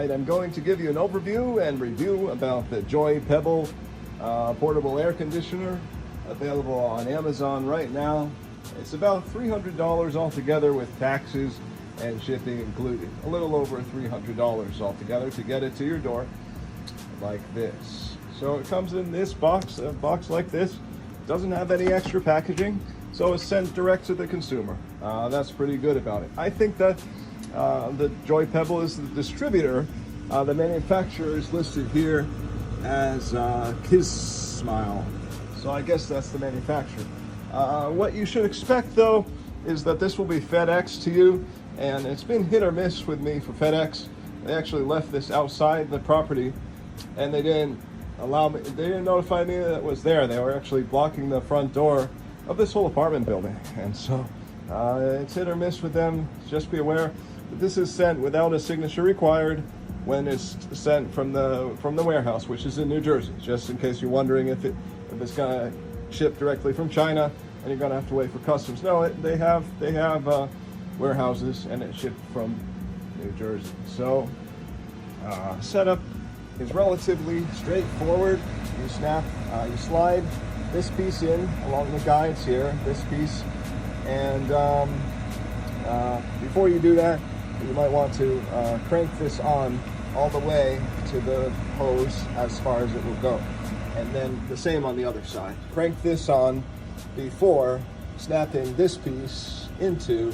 tonight I'm going to give you an overview and review about the Joy Pebble portable air conditioner, available on Amazon right now. It's about $300 altogether with taxes and shipping included. A little over $300 altogether to get it to your door like this. So it comes in this box, a box like this. Doesn't have any extra packaging, so it's sent direct to the consumer. That's pretty good about it. I think that the Joy Pebble is the distributor. The manufacturer is listed here as Kismile. So I guess that's the manufacturer. What you should expect though is that this will be FedEx to you, and it's been hit or miss with me for FedEx. They actually left this outside the property and they didn't allow me, they didn't notify me that it was there. They were actually blocking the front door of this whole apartment building. And so it's hit or miss with them. Just be aware that this is sent without a signature required when it's sent from the warehouse, which is in New Jersey, just in case you're wondering if it's gonna ship directly from China and you're gonna have to wait for customs. No, they have warehouses and it's shipped from New Jersey. So setup is relatively straightforward. You slide this piece in along the guides here, this piece, and before you do that, you might want to crank this on all the way to the hose as far as it will go. And then the same on the other side. Crank this on before snapping this piece into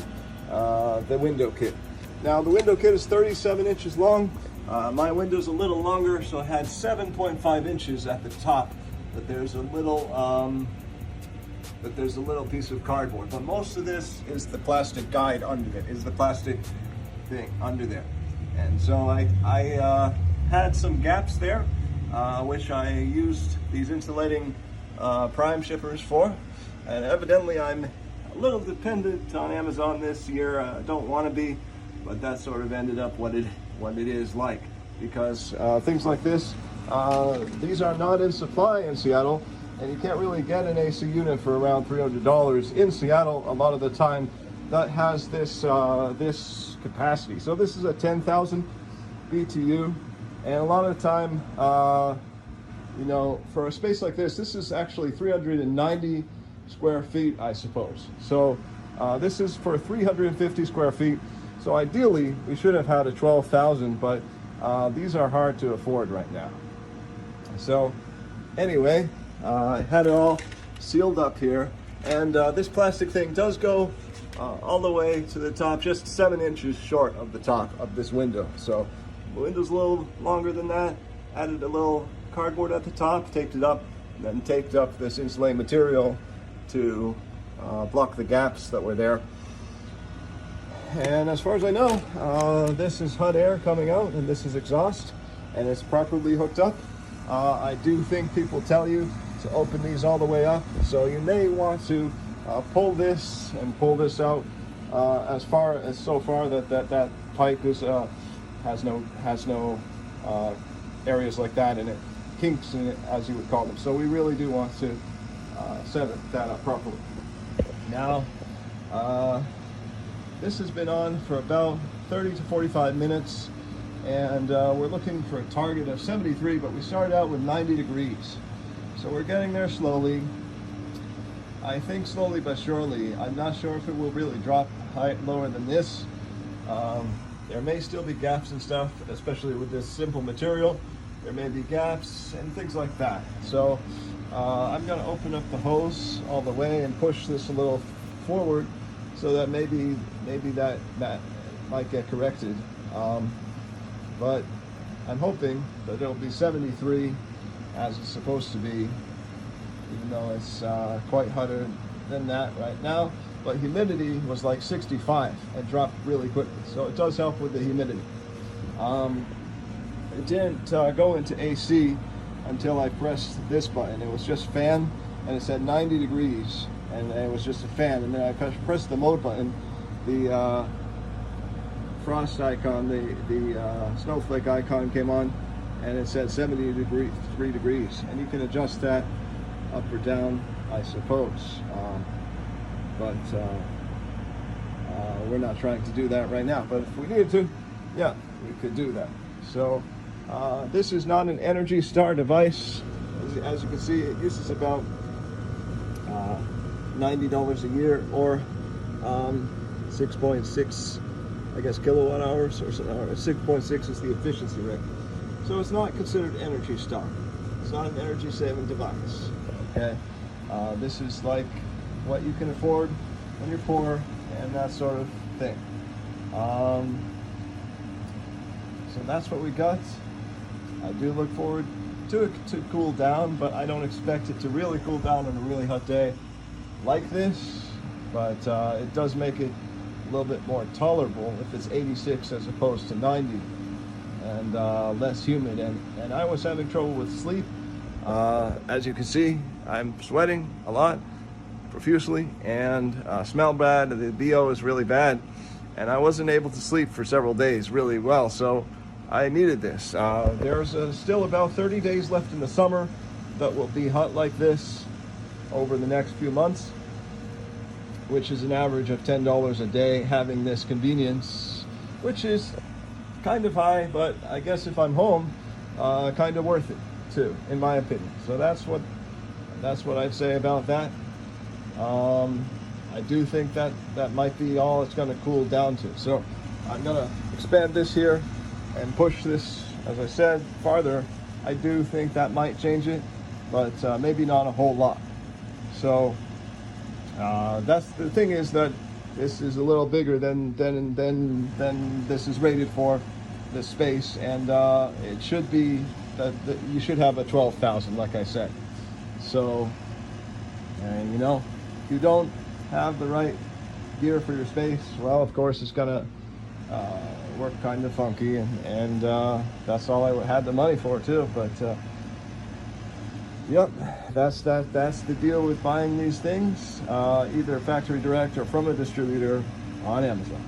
the window kit. Now the window kit is 37 inches long. My window's a little longer, so it had 7.5 inches at the top, but there's a little piece of cardboard. But most of this is the plastic guide under it, is the plastic thing under there. And so I had some gaps there, which I used these insulating prime shippers for. And evidently I'm a little dependent on Amazon this year. I don't want to be, but that sort of ended up what it is like, because things like this, these are not in supply in Seattle, and you can't really get an AC unit for around $300 in Seattle a lot of the time that has this this capacity. So this is a 10,000 BTU, and a lot of the time, you know, for a space like this is actually 390 square feet, I suppose. So this is for 350 square feet. So ideally, we should have had a 12,000, but these are hard to afford right now. So anyway, I had it all sealed up here, and this plastic thing does go all the way to the top, just 7 inches short of the top of this window. So the window's a little longer than that. Added a little cardboard at the top, taped it up, and then taped up this insulating material to block the gaps that were there. And as far as I know, this is hot air coming out, and this is exhaust, and it's properly hooked up. I do think people tell you to open these all the way up, so you may want to pull this and pull this out as far as so far that pipe is has no areas like that in it, kinks in it, as you would call them. So we really do want to set that up properly. Now, this has been on for about 30 to 45 minutes, and we're looking for a target of 73, but we started out with 90 degrees. So we're getting there slowly. I think slowly but surely. I'm not sure if it will really drop lower than this. There may still be gaps and stuff, especially with this simple material. There may be gaps and things like that. So I'm gonna open up the hose all the way and push this a little forward, so that maybe that might get corrected. But I'm hoping that it'll be 73 as it's supposed to be, even though it's quite hotter than that right now. But humidity was like 65 and dropped really quickly, so it does help with the humidity. It didn't go into AC until I pressed this button. It was just fan, and it said 90 degrees, and it was just a fan. And then I pressed the mode button, the frost icon, the snowflake icon came on, and it said 73 degrees, and you can adjust that up or down, I suppose. But we're not trying to do that right now. But if we needed to, yeah, we could do that. So this is not an Energy Star device. As you can see, it uses about $90 a year, or 6.6, I guess, kilowatt hours, or 6.6 is the efficiency rate. So it's not considered Energy Star. It's not an energy saving device. Okay, this is like what you can afford when you're poor and that sort of thing. So that's what we got. I do look forward to it to cool down, but I don't expect it to really cool down on a really hot day like this. But it does make it a little bit more tolerable if it's 86 as opposed to 90, and less humid. And I was having trouble with sleep. As you can see, I'm sweating a lot, profusely, and smell bad. The BO is really bad, and I wasn't able to sleep for several days really well, so I needed this. There's still about 30 days left in the summer that will be hot like this over the next few months, which is an average of $10 a day having this convenience, which is kind of high, but I guess if I'm home, kind of worth it too, in my opinion. So that's what I'd say about that. I do think that might be all it's going to cool down to. So I'm going to expand this here and push this, as I said, farther. I do think that might change it, but maybe not a whole lot. So that's the thing, is that this is a little bigger than this is rated for, this space, and it should be that you should have a 12,000, like I said. So, and you know, if you don't have the right gear for your space, well, of course, it's gonna work kind of funky, and that's all I had the money for too. But yep, that's the deal with buying these things, either factory direct or from a distributor on Amazon.